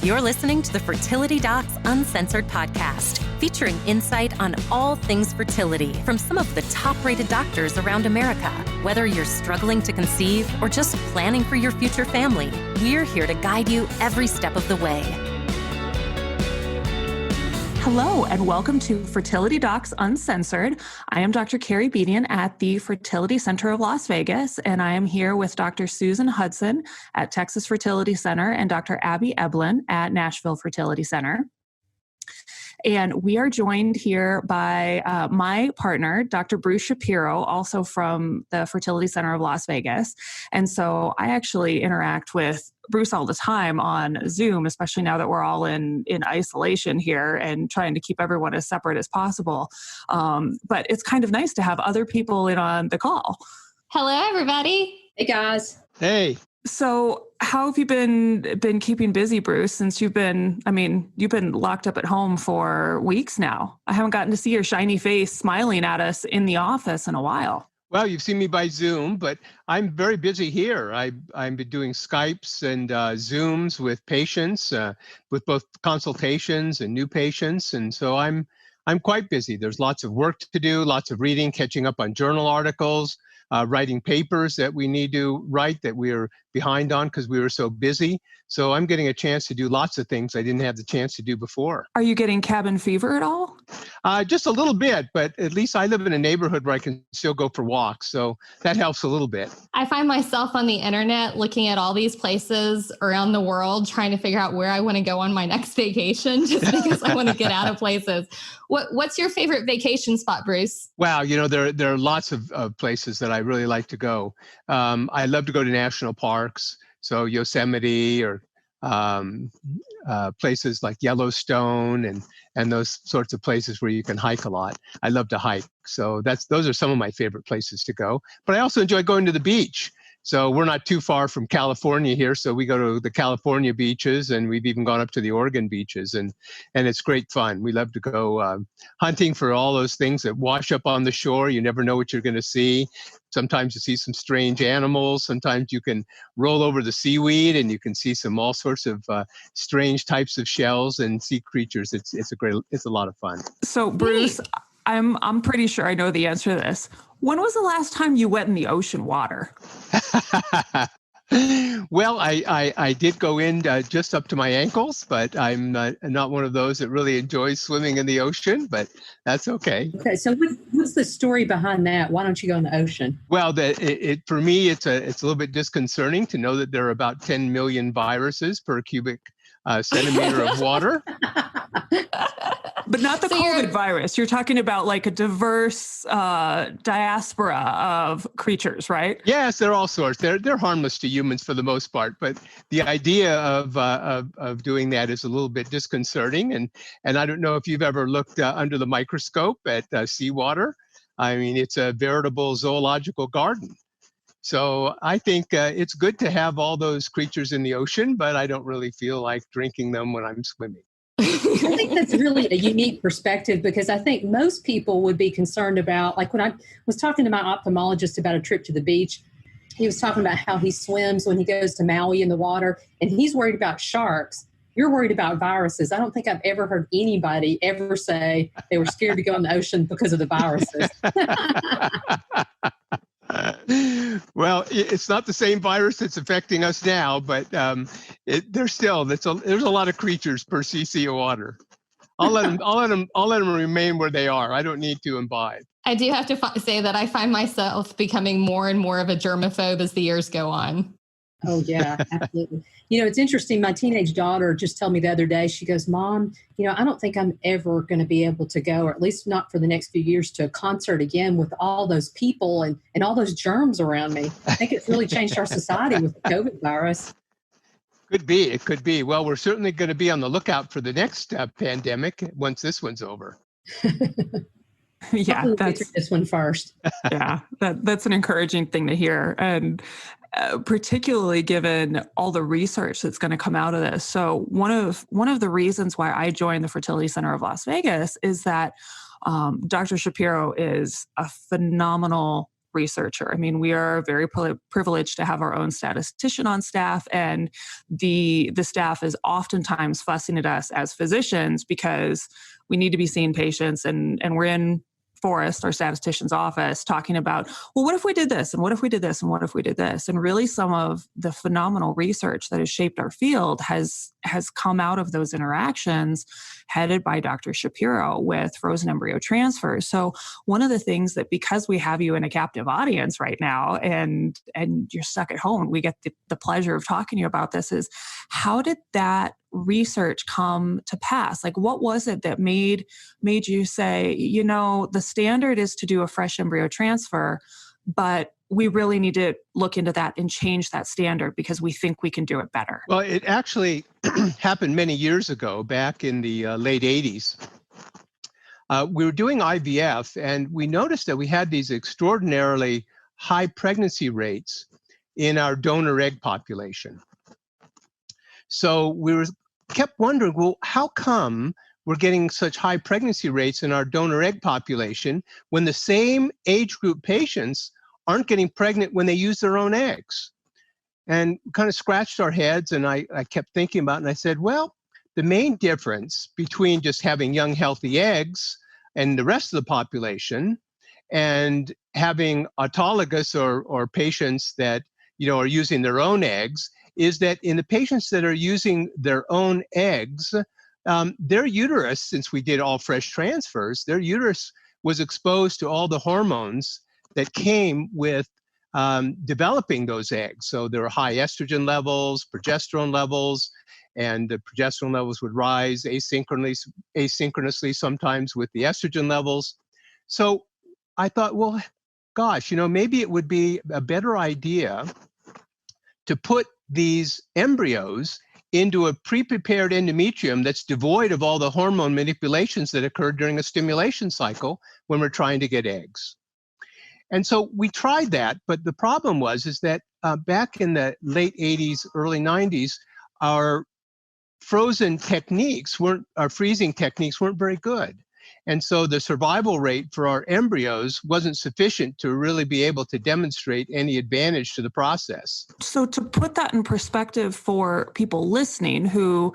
You're listening to the Fertility Docs Uncensored podcast, featuring insight on all things fertility from some of the top-rated doctors around America. Whether you're struggling to conceive or just planning for your future family, we're here to guide you every step of the way. Hello, and welcome to Fertility Docs Uncensored. I am Dr. Carrie Bedient at the Fertility Center of Las Vegas, and I am here with Dr. Susan Hudson at Texas Fertility Center and Dr. Abby Eblen at Nashville Fertility Center. And we are joined here by my partner, Dr. Bruce Shapiro, also from the Fertility Center of Las Vegas. And so I actually interact with Bruce all the time on Zoom, especially now that we're all in isolation here and trying to keep everyone as separate as possible. But it's kind of nice to have other people in on the call. Hello, everybody. Hey, guys. Hey. So how have you been keeping busy, Bruce, since you've been locked up at home for weeks now? I haven't gotten to see your shiny face smiling at us in the office in a while. Well, you've seen me by Zoom, but I'm very busy here. I've been doing Skypes and Zooms with patients, with both consultations and new patients. And so I'm quite busy. There's lots of work to do, lots of reading, catching up on journal articles, writing papers that we need to write that we are behind on because we were so busy. So I'm getting a chance to do lots of things I didn't have the chance to do before. Are you getting cabin fever at all? Just a little bit, but at least I live in a neighborhood where I can still go for walks. So that helps a little bit. I find myself on the internet looking at all these places around the world, trying to figure out where I want to go on my next vacation, just because I want to get out of places. What's your favorite vacation spot, Bruce? Wow, there are lots of places that I really like to go. I love to go to national parks, so Yosemite or places like Yellowstone and those sorts of places where you can hike a lot. I love to hike, so those are some of my favorite places to go. But I also enjoy going to the beach. So we're not too far from California here, so we go to the California beaches, and we've even gone up to the Oregon beaches, and it's great fun. We love to go hunting for all those things that wash up on the shore. You never know what you're going to see. Sometimes you see some strange animals. Sometimes you can roll over the seaweed, and you can see all sorts of strange types of shells and sea creatures. It's a lot of fun. So, Bruce, I'm pretty sure I know the answer to this. When was the last time you went in the ocean water? Well, I did go in just up to my ankles, but I'm not one of those that really enjoys swimming in the ocean, but that's okay. Okay, so what's the story behind that? Why don't you go in the ocean? Well, for me, it's a little bit disconcerting to know that there are about 10 million viruses per cubic centimeter of water. But not the COVID virus. You're talking about like a diverse diaspora of creatures, right? Yes, they're all sorts. They're harmless to humans for the most part, but the idea of doing that is a little bit disconcerting. And I don't know if you've ever looked under the microscope at seawater. I mean, it's a veritable zoological garden. So I think it's good to have all those creatures in the ocean, but I don't really feel like drinking them when I'm swimming. I think that's really a unique perspective, because I think most people would be concerned about, like when I was talking to my ophthalmologist about a trip to the beach, he was talking about how he swims when he goes to Maui in the water, and he's worried about sharks. You're worried about viruses. I don't think I've ever heard anybody ever say they were scared to go in the ocean because of the viruses. Well, it's not the same virus that's affecting us now, but there's a lot of creatures per cc of water. I'll let them remain where they are. I don't need to imbibe. I do have to say that I find myself becoming more and more of a germaphobe as the years go on. Oh, yeah, absolutely. It's interesting. My teenage daughter just told me the other day, she goes, Mom, I don't think I'm ever going to be able to go, or at least not for the next few years, to a concert again with all those people and all those germs around me. I think it's really changed our society with the COVID virus. It could be. Well, we're certainly going to be on the lookout for the next pandemic once this one's over. Yeah, that's this one first. Yeah, that's an encouraging thing to hear. And particularly given all the research that's going to come out of this. So one of the reasons why I joined the Fertility Center of Las Vegas is that Dr. Shapiro is a phenomenal researcher. I mean, we are very privileged to have our own statistician on staff, and the staff is oftentimes fussing at us as physicians because we need to be seeing patients, and we're in Forrest, our statistician's office, talking about, well, what if we did this? And what if we did this? And what if we did this? And really some of the phenomenal research that has shaped our field has come out of those interactions headed by Dr. Shapiro with frozen embryo transfers. So one of the things that, because we have you in a captive audience right now and you're stuck at home, we get the pleasure of talking to you about this, is how did that research come to pass? Like, what was it that made you say, the standard is to do a fresh embryo transfer, but we really need to look into that and change that standard because we think we can do it better? Well, it actually happened many years ago, back in the late 80s. We were doing IVF, and we noticed that we had these extraordinarily high pregnancy rates in our donor egg population. So we kept wondering, well, how come we're getting such high pregnancy rates in our donor egg population when the same age group patients aren't getting pregnant when they use their own eggs? And kind of scratched our heads, and I kept thinking about it, and I said, well, the main difference between just having young, healthy eggs and the rest of the population and having autologous or patients that are using their own eggs is that in the patients that are using their own eggs, their uterus, since we did all fresh transfers, their uterus was exposed to all the hormones that came with developing those eggs. So there were high estrogen levels, progesterone levels, and the progesterone levels would rise asynchronously sometimes with the estrogen levels. So I thought, well, gosh, maybe it would be a better idea to put these embryos into a pre-prepared endometrium that's devoid of all the hormone manipulations that occur during a stimulation cycle when we're trying to get eggs. And so we tried that, but the problem is that back in the late 80s, early 90s, our freezing techniques weren't very good. And so the survival rate for our embryos wasn't sufficient to really be able to demonstrate any advantage to the process. So to put that in perspective for people listening who,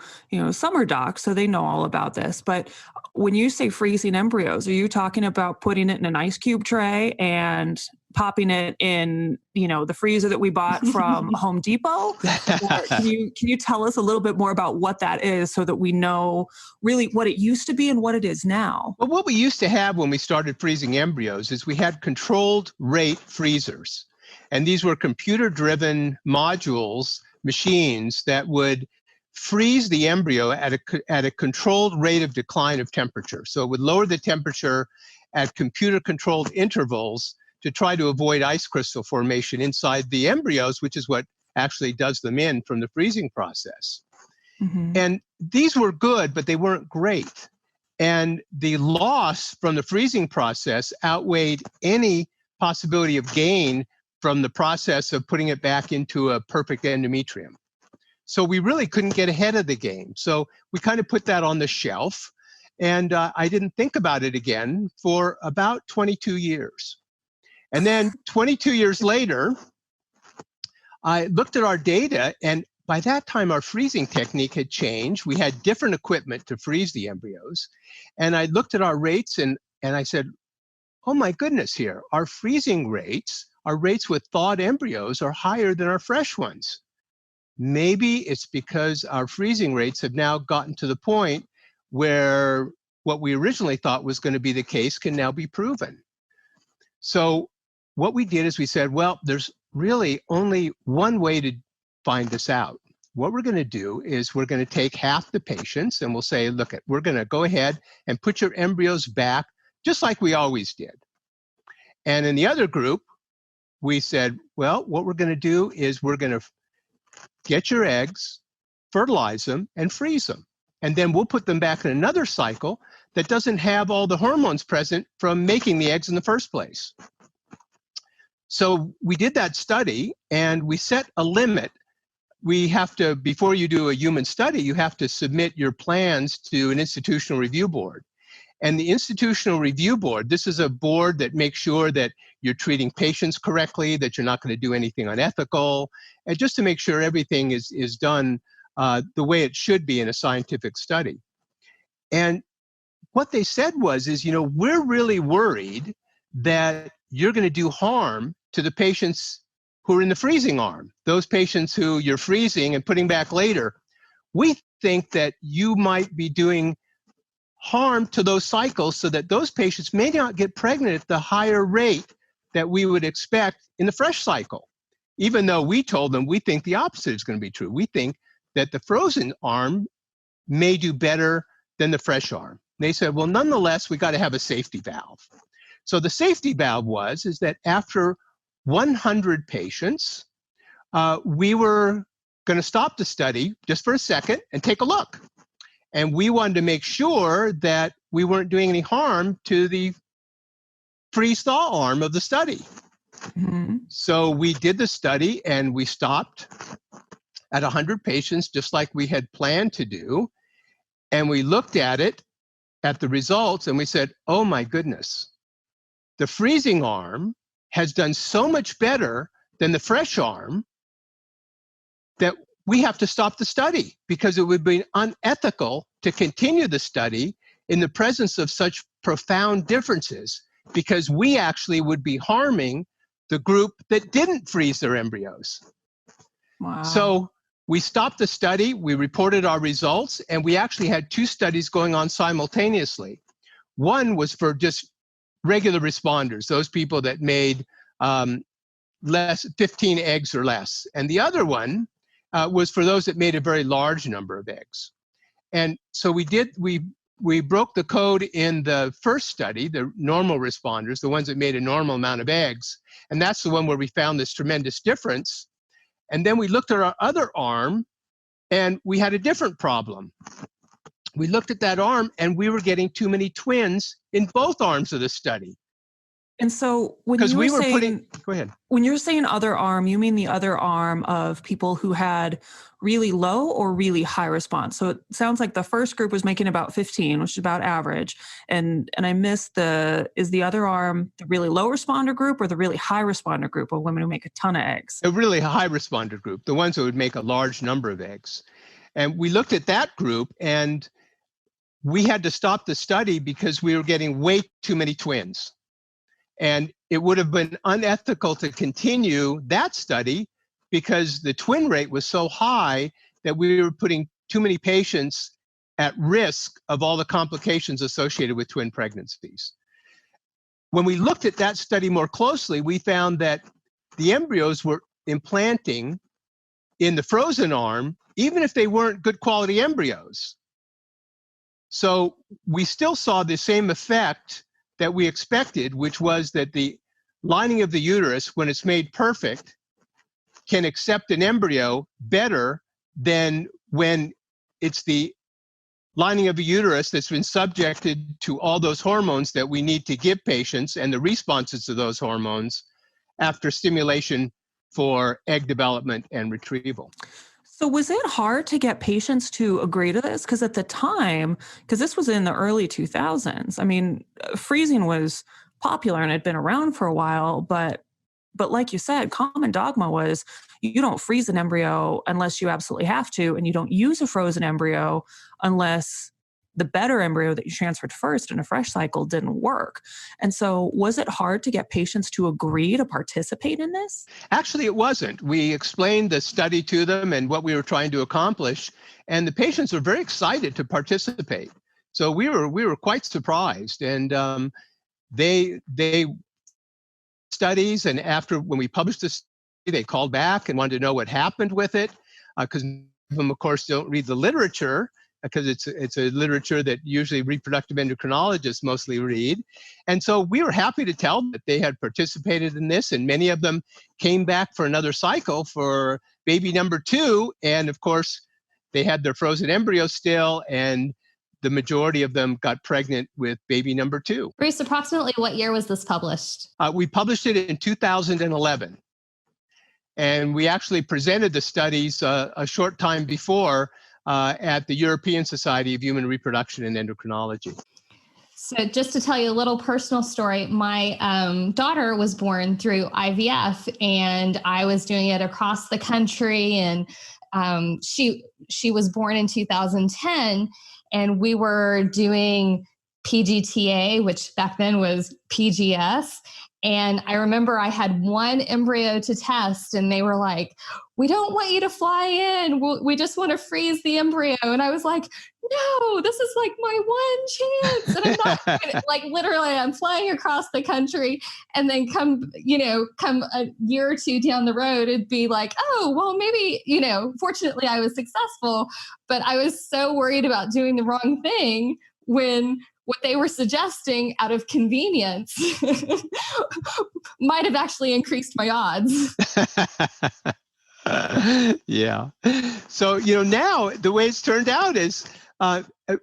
some are docs, so they know all about this, but when you say freezing embryos, are you talking about putting it in an ice cube tray and popping it in, the freezer that we bought from Home Depot? Or can you tell us a little bit more about what that is so that we know really what it used to be and what it is now? Well, what we used to have when we started freezing embryos is we had controlled rate freezers. And these were computer-driven modules, machines that would freeze the embryo at a controlled rate of decline of temperature. So it would lower the temperature at computer-controlled intervals to try to avoid ice crystal formation inside the embryos, which is what actually does them in from the freezing process. Mm-hmm. And these were good, but they weren't great. And the loss from the freezing process outweighed any possibility of gain from the process of putting it back into a perfect endometrium. So we really couldn't get ahead of the game. So we kind of put that on the shelf, and I didn't think about it again for about 22 years. And then 22 years later, I looked at our data, and by that time, our freezing technique had changed. We had different equipment to freeze the embryos. And I looked at our rates, and I said, oh my goodness, here, our freezing rates, our rates with thawed embryos are higher than our fresh ones. Maybe it's because our freezing rates have now gotten to the point where what we originally thought was going to be the case can now be proven. So what we did is we said, well, there's really only one way to find this out. What we're going to do is we're going to take half the patients and we'll say, look, we're going to go ahead and put your embryos back just like we always did. And in the other group, we said, well, what we're going to do is we're going to get your eggs, fertilize them, and freeze them. And then we'll put them back in another cycle that doesn't have all the hormones present from making the eggs in the first place. So we did that study, and we set a limit. We have to, before you do a human study, you have to submit your plans to an institutional review board. And the Institutional Review Board, this is a board that makes sure that you're treating patients correctly, that you're not going to do anything unethical, and just to make sure everything is done the way it should be in a scientific study. And what they said is, we're really worried that you're going to do harm to the patients who are in the freezing arm, those patients who you're freezing and putting back later. We think that you might be doing harm to those cycles so that those patients may not get pregnant at the higher rate that we would expect in the fresh cycle, even though we told them we think the opposite is going to be true. We think that the frozen arm may do better than the fresh arm. They said, well, nonetheless, we got to have a safety valve. So the safety valve is that after 100 patients, we were going to stop the study just for a second and take a look. And we wanted to make sure that we weren't doing any harm to the freeze-thaw arm of the study. Mm-hmm. So we did the study and we stopped at 100 patients, just like we had planned to do. And we looked at the results, and we said, oh my goodness, the freezing arm has done so much better than the fresh arm that we have to stop the study, because it would be unethical to continue the study in the presence of such profound differences, because we actually would be harming the group that didn't freeze their embryos. Wow. So we stopped the study, we reported our results, and we actually had 2 studies going on simultaneously. One was for just regular responders, those people that made 15 eggs or less. And the other one was for those that made a very large number of eggs. And so we broke the code in the first study, the normal responders, the ones that made a normal amount of eggs. And that's the one where we found this tremendous difference. And then we looked at our other arm, and we had a different problem. We looked at that arm, and we were getting too many twins in both arms of the study. And so when go ahead. When you're saying other arm, you mean the other arm of people who had really low or really high response? So it sounds like the first group was making about 15, which is about average. And I missed is the other arm the really low responder group or the really high responder group of women who make a ton of eggs? A really high responder group, the ones who would make a large number of eggs. And we looked at that group, and we had to stop the study because we were getting way too many twins. And it would have been unethical to continue that study because the twin rate was so high that we were putting too many patients at risk of all the complications associated with twin pregnancies. When we looked at that study more closely, we found that the embryos were implanting in the frozen arm, even if they weren't good quality embryos. So we still saw the same effect that we expected, which was that the lining of the uterus, when it's made perfect, can accept an embryo better than when it's the lining of the uterus that's been subjected to all those hormones that we need to give patients and the responses to those hormones after stimulation for egg development and retrieval. So was it hard to get patients to agree to this? Because at the time, because this was in the early 2000s, I mean, freezing was popular and had been around for a while, but like you said, common dogma was you don't freeze an embryo unless you absolutely have to, and you don't use a frozen embryo unless the better embryo that you transferred first in a fresh cycle didn't work. And so was it hard to get patients to agree to participate in this? Actually, it wasn't. We explained the study to them and what we were trying to accomplish, and the patients were very excited to participate. So we were quite surprised, and they studies, and when we published this, they called back and wanted to know what happened with it, because them, of course, don't read the literature, because it's a literature that usually reproductive endocrinologists mostly read. And so we were happy to tell them that they had participated in this, and many of them came back for another cycle for baby number 2. And of course, they had their frozen embryo still, and the majority of them got pregnant with baby number 2. Bruce, approximately what year was this published? We published it in 2011. And we actually presented the studies a short time before at the European Society of Human Reproduction and Endocrinology. So just to tell you a little personal story, my daughter was born through IVF, and I was doing it across the country. And she was born in 2010, and we were doing PGTA, which back then was PGS. And I remember I had one embryo to test, and they were like, "We don't want you to fly in. We just want to freeze the embryo." And I was like, "No, this is like my one chance." And I'm not like, literally, I'm flying across the country, and then come a year or two down the road, it'd be like, "Oh, well, maybe, fortunately I was successful." But I was so worried about doing the wrong thing when what they were suggesting out of convenience might have actually increased my odds. Yeah. So, now the way it's turned out is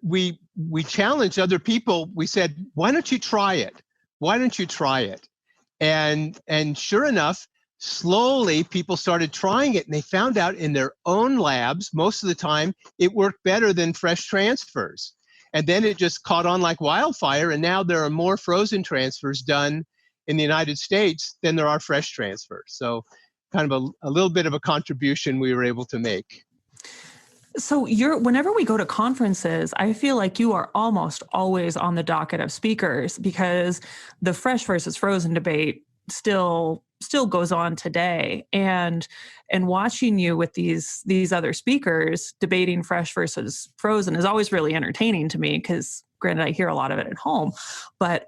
we challenged other people. We said, why don't you try it? Why don't you try it? And sure enough, slowly people started trying it, and they found out in their own labs, most of the time, it worked better than fresh transfers. And then it just caught on like wildfire. And now there are more frozen transfers done in the United States than there are fresh transfers. So kind of a little bit of a contribution we were able to make. So whenever we go to conferences, I feel like you are almost always on the docket of speakers, because the fresh versus frozen debate still goes on today. And watching you with these other speakers debating fresh versus frozen is always really entertaining to me, because granted, I hear a lot of it at home, but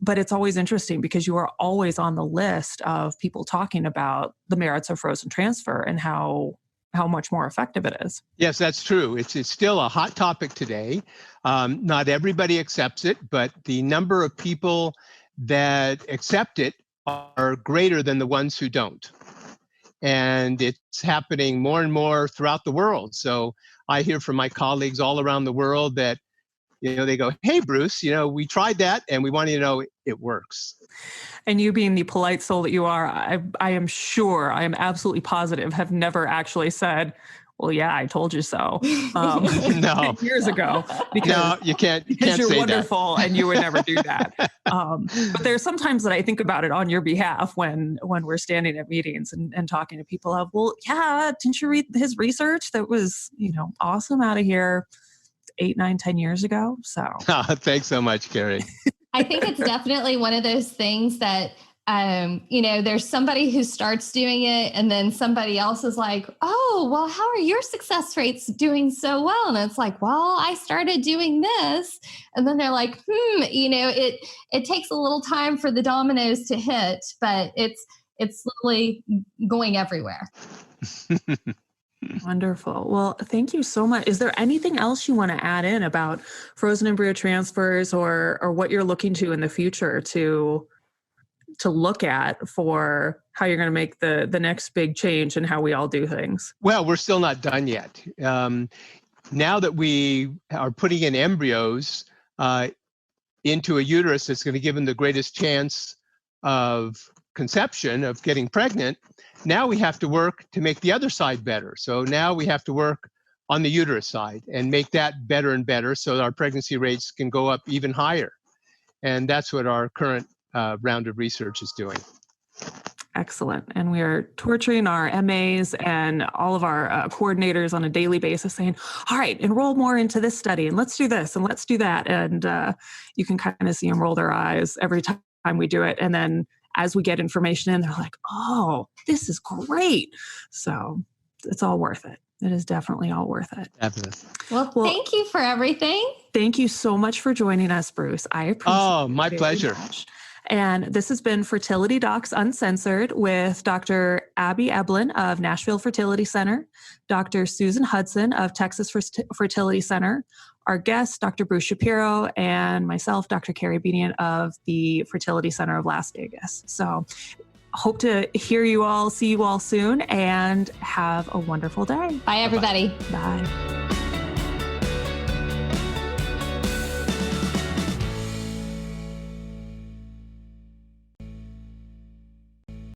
it's always interesting because you are always on the list of people talking about the merits of frozen transfer and how much more effective it is. Yes, that's true. It's still a hot topic today. Not everybody accepts it, but the number of people that accept it are greater than the ones who don't. And it's happening more and more throughout the world. So I hear from my colleagues all around the world that, they go, "Hey, Bruce, we tried that and we want you to know it works." And you being the polite soul that you are, I am sure, I am absolutely positive, have never actually said, "Well, yeah, I told you so." No. Years ago. Because, no, you can't you're say wonderful and you would never do that. But there's sometimes that I think about it on your behalf when we're standing at meetings and talking to people of, "Well, yeah, didn't you read his research? That was, awesome out of here 8, 9, 10 years ago." So thanks so much, Carrie. I think it's definitely one of those things that, there's somebody who starts doing it, and then somebody else is like, "Oh, well, how are your success rates doing so well?" And it's like, "Well, I started doing this." And then they're like, it takes a little time for the dominoes to hit, but it's slowly going everywhere. Wonderful. Well, thank you so much. Is there anything else you want to add in about frozen embryo transfers or what you're looking to in the future to look at for how you're going to make the next big change in how we all do things? Well, we're still not done yet. Now that we are putting in embryos into a uterus that's going to give them the greatest chance of conception, of getting pregnant, now we have to work to make the other side better. So now we have to work on the uterus side and make that better and better so that our pregnancy rates can go up even higher. And that's what our current round of research is doing. Excellent. And we are torturing our MAs and all of our coordinators on a daily basis saying, "All right, enroll more into this study and let's do this and let's do that." And you can kind of see them roll their eyes every time we do it. And then as we get information in, they're like, "Oh, this is great." So it's all worth it. It is definitely all worth it. Definitely. Well, thank you for everything. Thank you so much for joining us, Bruce. I appreciate it. Oh, my pleasure. Much. And this has been Fertility Docs Uncensored with Dr. Abby Eblen of Nashville Fertility Center, Dr. Susan Hudson of Texas Fertility Center, our guest, Dr. Bruce Shapiro, and myself, Dr. Carrie Bedient of the Fertility Center of Las Vegas. So hope to hear you all, see you all soon, and have a wonderful day. Bye, everybody. Bye.